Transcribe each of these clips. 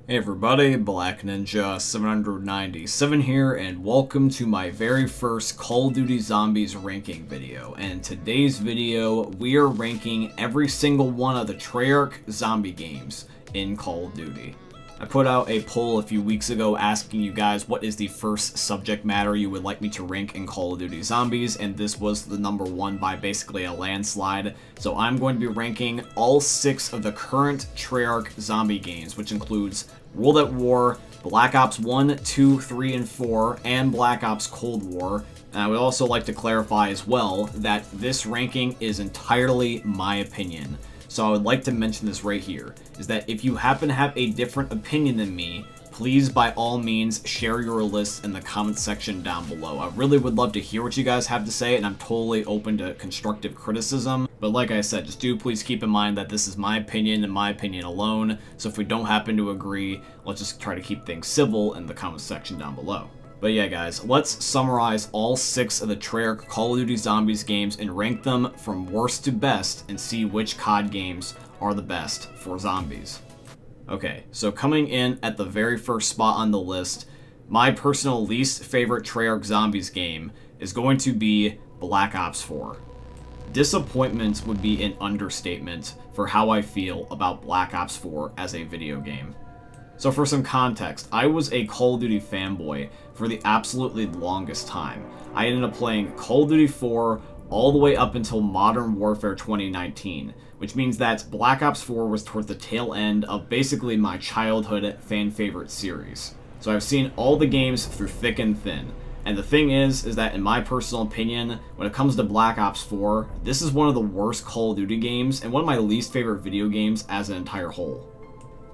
Hey everybody, Black Ninja 797 here, and welcome to my very first Call of Duty Zombies ranking video. And in today's video, we are ranking every single one of the Treyarch zombie games in Call of Duty. I put out a poll a few weeks ago asking you guys what is the first subject matter you would like me to rank in Call of Duty Zombies, and this was the number one by basically a landslide. So I'm going to be ranking all 6 of the current Treyarch zombie games, which includes World at War, Black Ops 1, 2, 3, and 4, and Black Ops Cold War. And I would also like to clarify as well that this ranking is entirely my opinion. So I would like to mention this right here, is that if you happen to have a different opinion than me, please by all means share your list in the comment section down below. I really would love to hear what you guys have to say, and I'm totally open to constructive criticism. But like I said, just do please keep in mind that this is my opinion and my opinion alone. So if we don't happen to agree, let's just try to keep things civil in the comment section down below. But yeah guys, let's summarize all 6 of the Treyarch Call of Duty Zombies games and rank them from worst to best and see which COD games are the best for zombies. Okay, so coming in at the very first spot on the list, my personal least favorite Treyarch Zombies game is going to be Black Ops 4. Disappointment would be an understatement for how I feel about Black Ops 4 as a video game. So for some context, I was a Call of Duty fanboy for the absolutely longest time. I ended up playing Call of Duty 4 all the way up until Modern Warfare 2019, which means that Black Ops 4 was towards the tail end of basically my childhood fan favorite series. So I've seen all the games through thick and thin. And the thing is that in my personal opinion, when it comes to Black Ops 4, this is one of the worst Call of Duty games and one of my least favorite video games as an entire whole.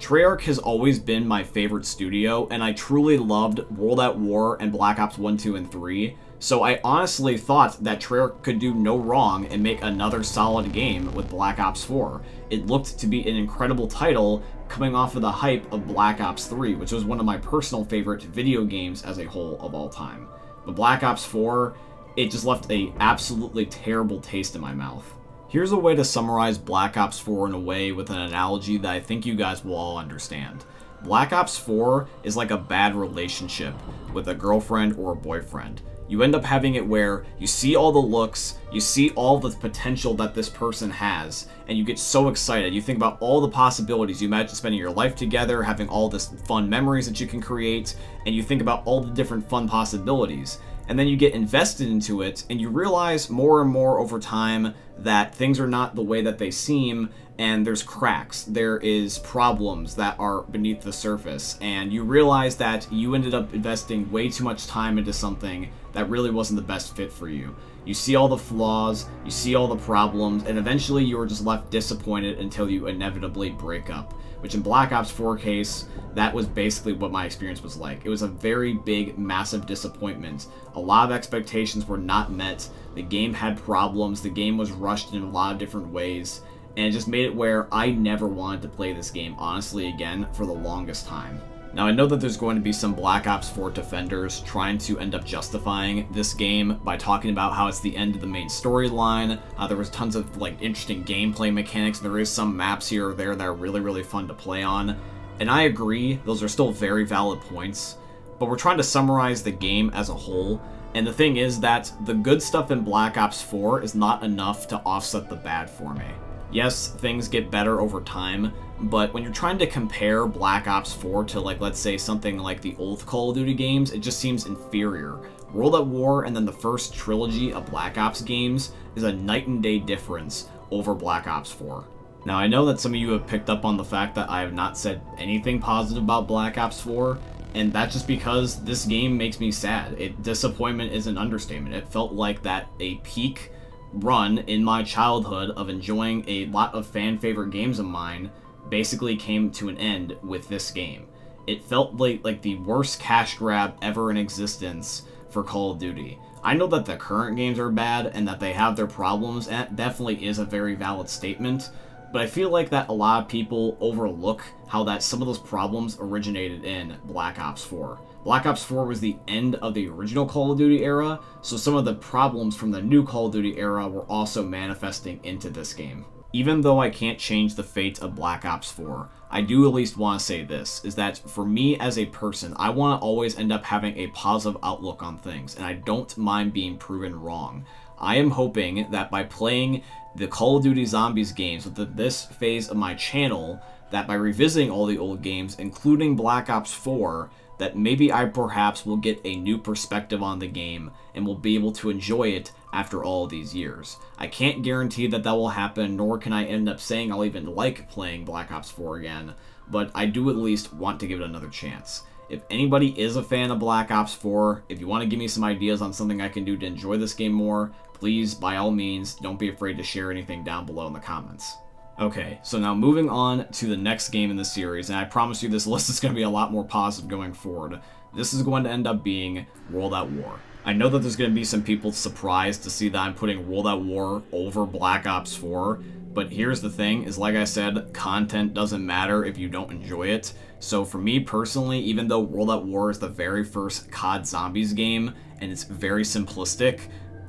Treyarch has always been my favorite studio, and I truly loved World at War and Black Ops 1, 2, and 3, so I honestly thought that Treyarch could do no wrong and make another solid game with Black Ops 4. It looked to be an incredible title coming off of the hype of Black Ops 3, which was one of my personal favorite video games as a whole of all time. But Black Ops 4, it just left an absolutely terrible taste in my mouth. Here's a way to summarize Black Ops 4 in a way with an analogy that I think you guys will all understand. Black Ops 4 is like a bad relationship with a girlfriend or a boyfriend. You end up having it where you see all the looks, you see all the potential that this person has, and you get so excited. You think about all the possibilities. You imagine spending your life together, having all this fun memories that you can create, and you think about all the different fun possibilities. And then you get invested into it, and you realize more and more over time that things are not the way that they seem, and there's cracks, there is problems that are beneath the surface, and you realize that you ended up investing way too much time into something that really wasn't the best fit for you. You see all the flaws, you see all the problems, and eventually you are just left disappointed until you inevitably break up. Which in Black Ops 4 case, that was basically what my experience was like. It was a very big, massive disappointment. A lot of expectations were not met, the game had problems, the game was rushed in a lot of different ways, and it just made it where I never wanted to play this game, honestly, again, for the longest time. Now, I know that there's going to be some Black Ops 4 defenders trying to end up justifying this game by talking about how it's the end of the main storyline. There was tons of interesting gameplay mechanics. There is some maps here or there that are really fun to play on. And I agree, those are still very valid points. But we're trying to summarize the game as a whole. And the thing is that the good stuff in Black Ops 4 is not enough to offset the bad for me. Yes, things get better over time, but when you're trying to compare Black Ops 4 to, let's say, something like the old Call of Duty games, it just seems inferior. World at War and then the first trilogy of Black Ops games is a night and day difference over Black Ops 4. Now, I know that some of you have picked up on the fact that I have not said anything positive about Black Ops 4, and that's just because this game makes me sad. Disappointment is an understatement. It felt like that a peak run in my childhood of enjoying a lot of fan favorite games of mine basically came to an end with this game. It felt like the worst cash grab ever in existence for Call of Duty. I know that the current games are bad and that they have their problems, and that definitely is a very valid statement, but I feel like that a lot of people overlook how that some of those problems originated in Black Ops 4. Black Ops 4 was the end of the original Call of Duty era, so some of the problems from the new Call of Duty era were also manifesting into this game. Even though I can't change the fate of Black Ops 4, I do at least want to say this, is that for me as a person, I want to always end up having a positive outlook on things, and I don't mind being proven wrong. I am hoping that by playing the Call of Duty Zombies games with this phase of my channel, that by revisiting all the old games, including Black Ops 4, that maybe I perhaps will get a new perspective on the game and will be able to enjoy it after all these years. I can't guarantee that that will happen, nor can I end up saying I'll even like playing Black Ops 4 again, but I do at least want to give it another chance. If anybody is a fan of Black Ops 4, if you want to give me some ideas on something I can do to enjoy this game more, please, by all means, don't be afraid to share anything down below in the comments. Okay, so now moving on to the next game in the series, and I promise you this list is going to be a lot more positive going forward. This is going to end up being World at War. I know that there's going to be some people surprised to see that I'm putting World at War over Black Ops 4, but here's the thing, is like I said, content doesn't matter if you don't enjoy it. So for me personally, even though World at War is the very first COD Zombies game, and it's very simplistic,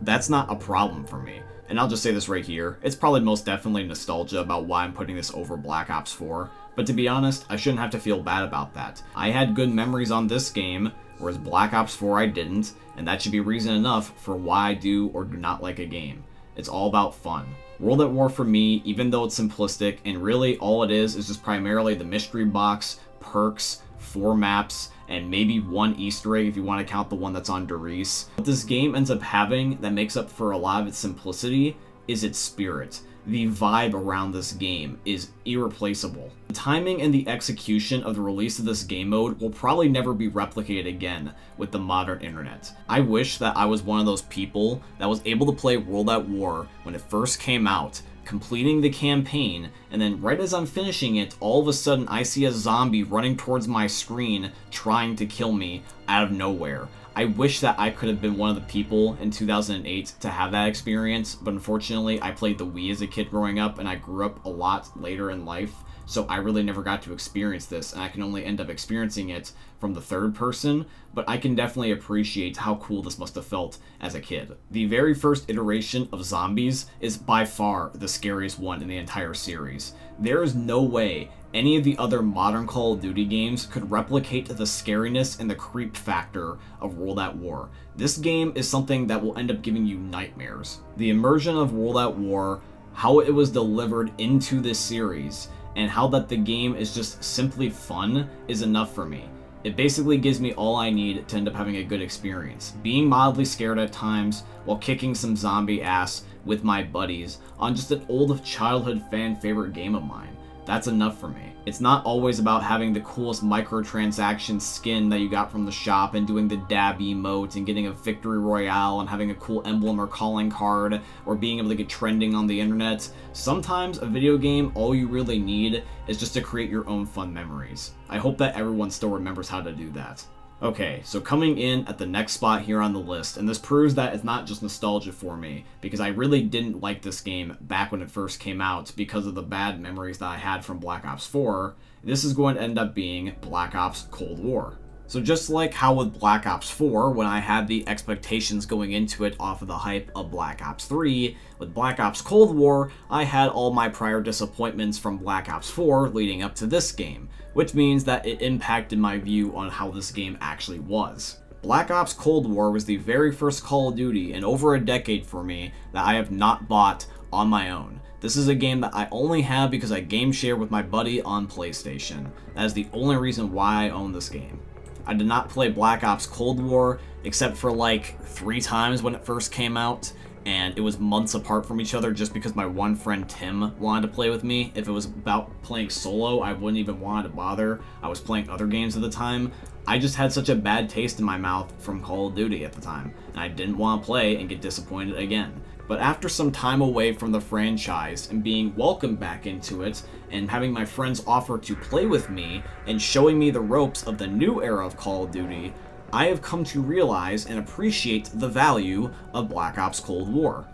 that's not a problem for me. And I'll just say this right here, it's probably most definitely nostalgia about why I'm putting this over Black Ops 4, but to be honest, I shouldn't have to feel bad about that. I had good memories on this game, whereas Black Ops 4 I didn't, and that should be reason enough for why I do or do not like a game. It's all about fun. World at War for me, even though it's simplistic, and really all it is just primarily the mystery box, perks, 4 maps, and maybe 1 Easter egg if you want to count the one that's on Doris. What this game ends up having that makes up for a lot of its simplicity is its spirit. The vibe around this game is irreplaceable. The timing and the execution of the release of this game mode will probably never be replicated again with the modern internet. I wish that I was one of those people that was able to play World at War when it first came out, completing the campaign, and then right as I'm finishing it, all of a sudden I see a zombie running towards my screen trying to kill me out of nowhere. I wish that I could have been one of the people in 2008 to have that experience, but unfortunately I played the Wii as a kid growing up, and I grew up a lot later in life, so I really never got to experience this, and I can only end up experiencing it from the third person, but I can definitely appreciate how cool this must have felt as a kid. The very first iteration of Zombies is by far the scariest one in the entire series. There is no way any of the other modern Call of Duty games could replicate the scariness and the creep factor of World at War. This game is something that will end up giving you nightmares. The immersion of World at War, how it was delivered into this series, and how that the game is just simply fun is enough for me. It basically gives me all I need to end up having a good experience. Being mildly scared at times while kicking some zombie ass with my buddies on just an old childhood fan favorite game of mine. That's enough for me. It's not always about having the coolest microtransaction skin that you got from the shop and doing the dab emote and getting a victory royale and having a cool emblem or calling card or being able to get trending on the internet. Sometimes a video game, all you really need is just to create your own fun memories. I hope that everyone still remembers how to do that. Okay, so coming in at the next spot here on the list, and this proves that it's not just nostalgia for me, because I really didn't like this game back when it first came out because of the bad memories that I had from Black Ops 4, this is going to end up being Black Ops Cold War. So just like how with Black Ops 4, when I had the expectations going into it off of the hype of Black Ops 3, with Black Ops Cold War, I had all my prior disappointments from Black Ops 4 leading up to this game, which means that it impacted my view on how this game actually was. Black Ops Cold War was the very first Call of Duty in over a decade for me that I have not bought on my own. This is a game that I only have because I game share with my buddy on PlayStation. That is the only reason why I own this game. I did not play Black Ops Cold War except for like 3 times when it first came out, and it was months apart from each other just because my one friend Tim wanted to play with me. If it was about playing solo, I wouldn't even want to bother. I was playing other games at the time. I just had such a bad taste in my mouth from Call of Duty at the time, and I didn't want to play and get disappointed again. But after some time away from the franchise and being welcomed back into it and having my friends offer to play with me and showing me the ropes of the new era of Call of Duty, I have come to realize and appreciate the value of Black Ops Cold War.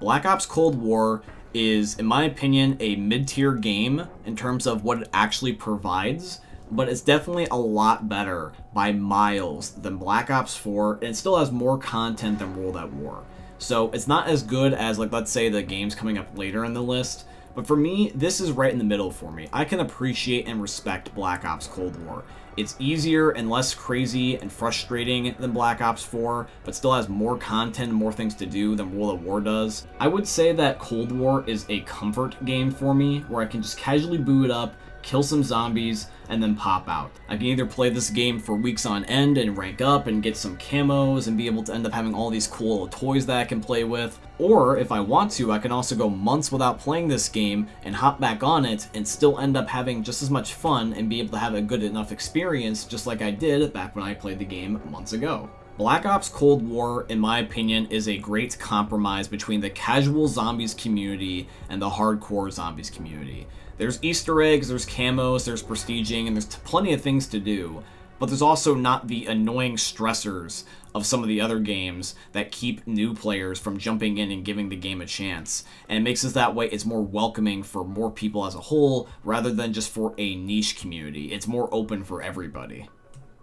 Black Ops Cold War is, in my opinion, a mid-tier game in terms of what it actually provides, but it's definitely a lot better by miles than Black Ops 4, and it still has more content than World at War. So it's not as good as, like, let's say the games coming up later in the list, But for me, this is right in the middle for me. I can appreciate and respect Black Ops Cold War. It's easier and less crazy and frustrating than Black Ops 4, but still has more content and more things to do than World at War does. I would say that Cold War is a comfort game for me, where I can just casually boot it up, kill some zombies, and then pop out. I can either play this game for weeks on end and rank up and get some camos and be able to end up having all these cool little toys that I can play with, or if I want to, I can also go months without playing this game and hop back on it and still end up having just as much fun and be able to have a good enough experience just like I did back when I played the game months ago. Black Ops Cold War, in my opinion, is a great compromise between the casual zombies community and the hardcore zombies community. There's Easter eggs, there's camos, there's prestiging, and there's plenty of things to do, but there's also not the annoying stressors of some of the other games that keep new players from jumping in and giving the game a chance. And it makes it that way it's more welcoming for more people as a whole, rather than just for a niche community. It's more open for everybody.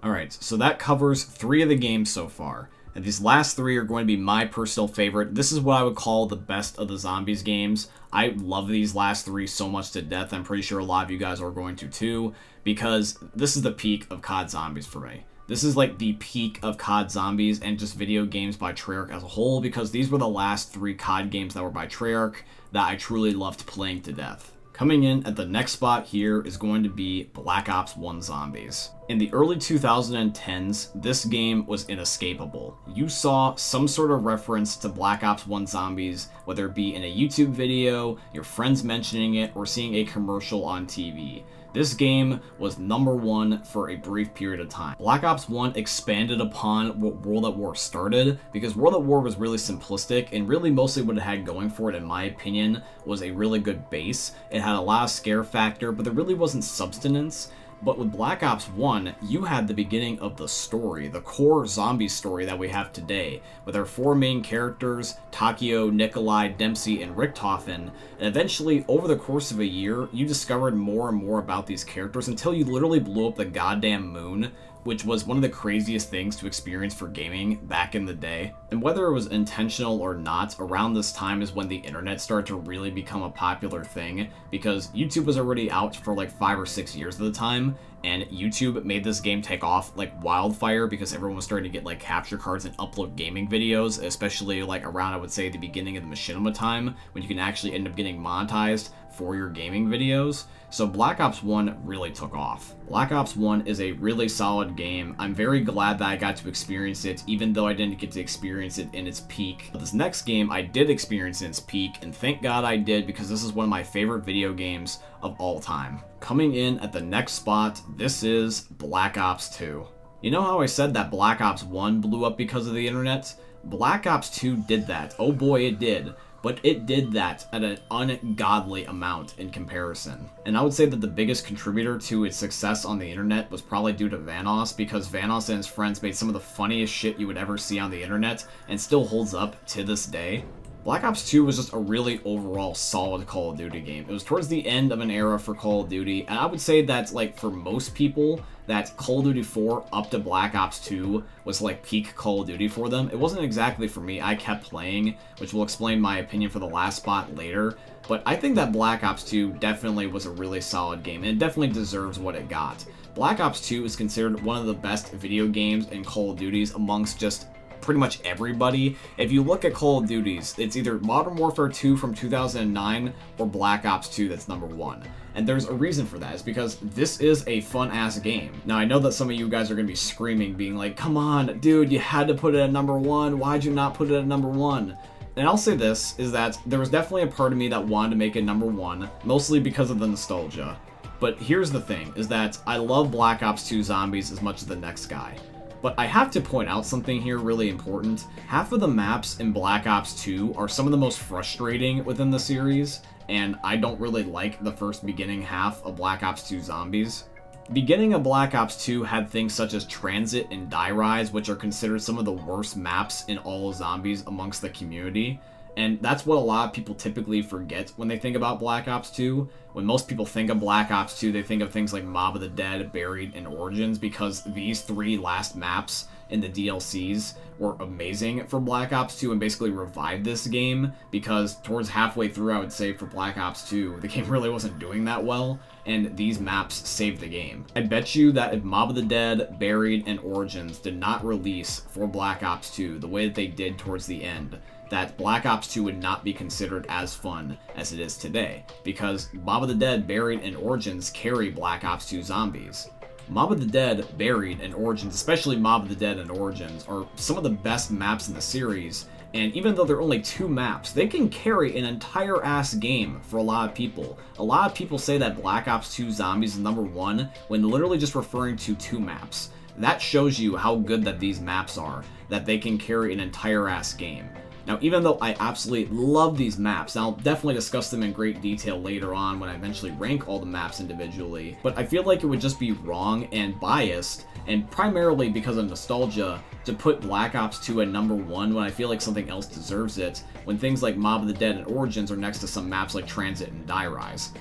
Alright, so that covers 3 of the games so far. And these last 3 are going to be my personal favorite. This is what I would call the best of the zombies games. I love these last 3 so much to death. I'm pretty sure a lot of you guys are going to too, because this is the peak of COD Zombies for me. This is like the peak of COD Zombies and just video games by Treyarch as a whole, because these were the last 3 COD games that were by Treyarch that I truly loved playing to death. Coming in at the next spot here is going to be Black Ops 1 Zombies. In the early 2010s, this game was inescapable. You saw some sort of reference to Black Ops 1 Zombies, whether it be in a YouTube video, your friends mentioning it, or seeing a commercial on TV. This game was #1 for a brief period of time. Black Ops 1 expanded upon what World at War started, because World at War was really simplistic, and really mostly what it had going for it, in my opinion, was a really good base. It had a lot of scare factor, but there really wasn't substance. But with Black Ops 1, you had the beginning of the story, the core zombie story that we have today, with our 4 main characters, Takio, Nikolai, Dempsey, and Richtofen, and eventually, over the course of a year, you discovered more and more about these characters until you literally blew up the goddamn moon, which was one of the craziest things to experience for gaming back in the day. And whether it was intentional or not, around this time is when the internet started to really become a popular thing, because YouTube was already out for like 5 or 6 years at the time, and YouTube made this game take off like wildfire because everyone was starting to get like capture cards and upload gaming videos, especially like around, I would say, the beginning of the machinima time, when you can actually end up getting monetized for your gaming videos. So Black Ops 1 really took off. Black Ops 1 is a really solid game. I'm very glad that I got to experience it, even though I didn't get to experience it in its peak. But this next game I did experience in its peak, and thank God I did, because this is one of my favorite video games of all time. Coming in at the next spot, this is Black Ops 2. You know how I said that Black Ops 1 blew up because of the internet? Black Ops 2 did that. Oh boy, it did. But it did that at an ungodly amount in comparison. And I would say that the biggest contributor to its success on the internet was probably due to Vanoss, because Vanoss and his friends made some of the funniest shit you would ever see on the internet, and still holds up to this day. Black Ops 2 was just a really overall solid Call of Duty game. It was towards the end of an era for Call of Duty, and I would say that, like, for most people, that Call of Duty 4 up to Black Ops 2 was like peak Call of Duty for them. It wasn't exactly for me. I kept playing, which will explain my opinion for the last spot later, but I think that Black Ops 2 definitely was a really solid game, and it definitely deserves what it got. Black Ops 2 is considered one of the best video games in Call of Duties amongst just pretty much everybody. If you look at Call of Duties, it's either Modern Warfare 2 from 2009 or Black Ops 2 that's #1. And there's a reason for that. It's because this is a fun-ass game. Now, I know that some of you guys are going to be screaming, being like, come on, dude, you had to put it at #1. Why'd you not put it at #1? And I'll say this, is that there was definitely a part of me that wanted to make it #1, mostly because of the nostalgia. But here's the thing, is that I love Black Ops 2 Zombies as much as the next guy. But I have to point out something here really important. Half of the maps in Black Ops 2 are some of the most frustrating within the series, and I don't really like the first beginning half of Black Ops 2 Zombies. The beginning of Black Ops 2 had things such as Transit and Die Rise, which are considered some of the worst maps in all of Zombies amongst the community. And that's what a lot of people typically forget when they think about Black Ops 2. When most people think of Black Ops 2, they think of things like Mob of the Dead, Buried, and Origins, because these 3 last maps in the DLCs were amazing for Black Ops 2 and basically revived this game, because towards halfway through, I would say, for Black Ops 2, the game really wasn't doing that well, and these maps saved the game. I bet you that if Mob of the Dead, Buried, and Origins did not release for Black Ops 2 the way that they did towards the end, that Black Ops 2 would not be considered as fun as it is today, because Mob of the Dead, Buried, and Origins carry Black Ops 2 zombies. Mob of the Dead, Buried, and Origins, especially Mob of the Dead and Origins, are some of the best maps in the series, and even though they're only 2 maps, they can carry an entire ass game for a lot of people. A lot of people say that Black Ops 2 Zombies is number 1 when literally just referring to 2 maps. That shows you how good that these maps are, that they can carry an entire ass game. Now, even though I absolutely love these maps, and I'll definitely discuss them in great detail later on when I eventually rank all the maps individually, but I feel like it would just be wrong and biased, and primarily because of nostalgia, to put Black Ops 2 at number 1 when I feel like something else deserves it, when things like Mob of the Dead and Origins are next to some maps like Transit and Die Rise.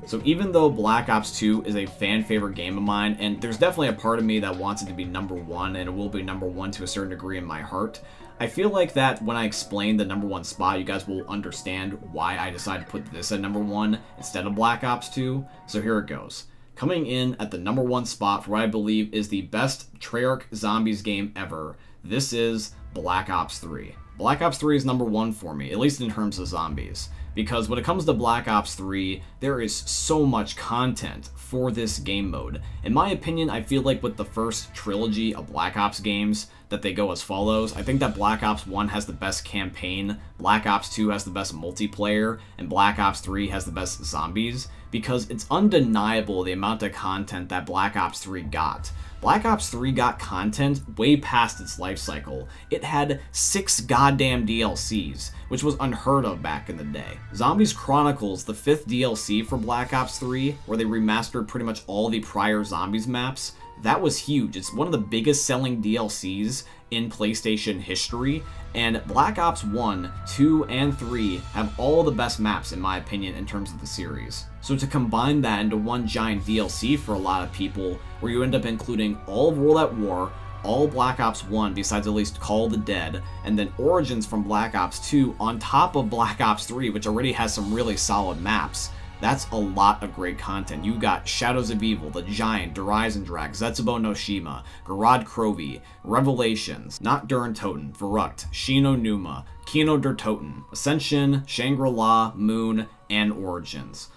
So even though Black Ops 2 is a fan favorite game of mine, and there's definitely a part of me that wants it to be number 1, and it will be number 1 to a certain degree in my heart, I feel like that when I explain the number 1 spot, you guys will understand why I decided to put this at number 1 instead of Black Ops 2. So here it goes. Coming in at the number 1 spot for what I believe is the best Treyarch Zombies game ever, this is Black Ops 3. Black Ops 3 is number 1 for me, at least in terms of zombies. Because when it comes to Black Ops 3, there is so much content for this game mode. In my opinion, I feel like with the first trilogy of Black Ops games, that they go as follows. I think that Black Ops 1 has the best campaign, Black Ops 2 has the best multiplayer, and Black Ops 3 has the best zombies, because it's undeniable the amount of content that Black Ops 3 got. Black Ops 3 got content way past its life cycle. It had 6 goddamn DLCs, which was unheard of back in the day. Zombies Chronicles, the 5th DLC for Black Ops 3, where they remastered pretty much all the prior Zombies maps, that was huge. It's one of the biggest selling DLCs in PlayStation history, and Black Ops 1, 2, and 3 have all the best maps in my opinion in terms of the series. So to combine that into one giant DLC for a lot of people, where you end up including all of World at War, all Black Ops 1 besides at least Call of the Dead, and then Origins from Black Ops 2 on top of Black Ops 3, which already has some really solid maps, that's a lot of great content. You got Shadows of Evil, The Giant, Der Eisendrache, Zetsubo no Shima, Garad Krovi, Revelations, Not Durin Toten, Verrucht, Shino Numa, Kino der Toten, Ascension, Shangri-La, Moon, and Origins.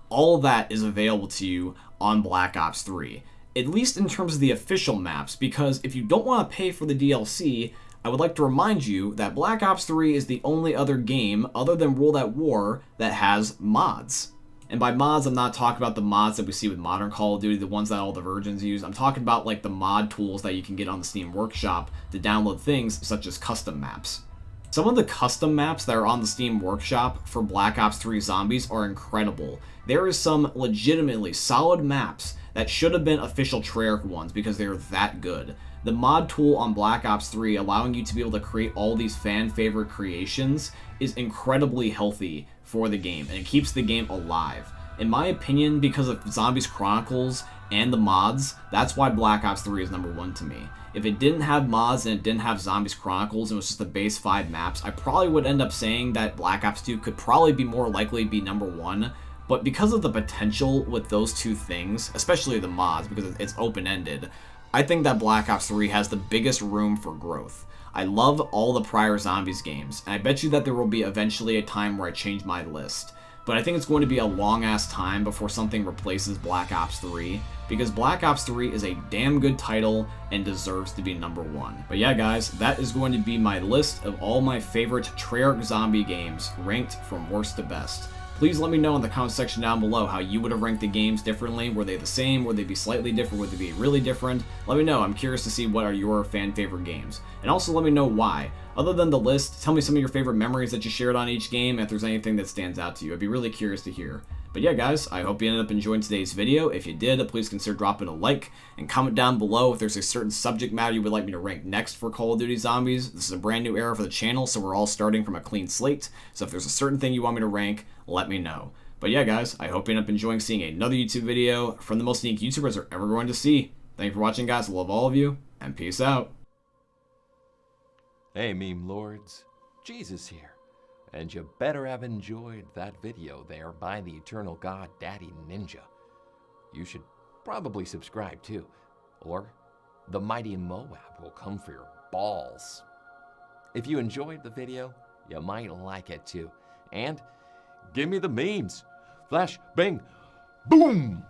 All of that is available to you on Black Ops 3, at least in terms of the official maps, because if you don't want to pay for the DLC, I would like to remind you that Black Ops 3 is the only other game other than World at War that has mods. And by mods, I'm not talking about the mods that we see with modern Call of Duty, the ones that all the virgins use. I'm talking about like the mod tools that you can get on the Steam Workshop to download things such as custom maps. Some of the custom maps that are on the Steam Workshop for Black Ops 3 Zombies are incredible. There is some legitimately solid maps that should have been official Treyarch ones because they're that good. The mod tool on Black Ops 3 allowing you to be able to create all these fan favorite creations is incredibly healthy for the game, and it keeps the game alive. In my opinion, because of Zombies Chronicles and the mods, that's why Black Ops 3 is number 1 to me. If it didn't have mods and it didn't have Zombies Chronicles and it was just the base 5 maps, I probably would end up saying that Black Ops 2 could probably be more likely to be number 1. But because of the potential with those two things, especially the mods, because it's open-ended, I think that Black Ops 3 has the biggest room for growth. I love all the prior Zombies games, and I bet you that there will be eventually a time where I change my list. But I think it's going to be a long-ass time before something replaces Black Ops 3, because Black Ops 3 is a damn good title and deserves to be number 1. But yeah guys, that is going to be my list of all my favorite Treyarch zombie games ranked from worst to best. Please let me know in the comment section down below how you would have ranked the games differently. Were they the same? Would they be slightly different? Would they be really different? Let me know. I'm curious to see what are your fan favorite games. And also let me know why. Other than the list, tell me some of your favorite memories that you shared on each game, and if there's anything that stands out to you. I'd be really curious to hear. But yeah, guys, I hope you ended up enjoying today's video. If you did, please consider dropping a like and comment down below if there's a certain subject matter you would like me to rank next for Call of Duty Zombies. This is a brand new era for the channel, so we're all starting from a clean slate. So if there's a certain thing you want me to rank, let me know. But yeah, guys, I hope you end up enjoying seeing another YouTube video from the most unique YouTubers you're ever going to see. Thank you for watching, guys. I love all of you, and peace out. Hey, meme lords, Jesus here. And you better have enjoyed that video there by the Eternal God Daddy Ninja. You should probably subscribe too, or the mighty Moab will come for your balls. If you enjoyed the video, you might like it too. And give me the memes. Flash, bang, boom!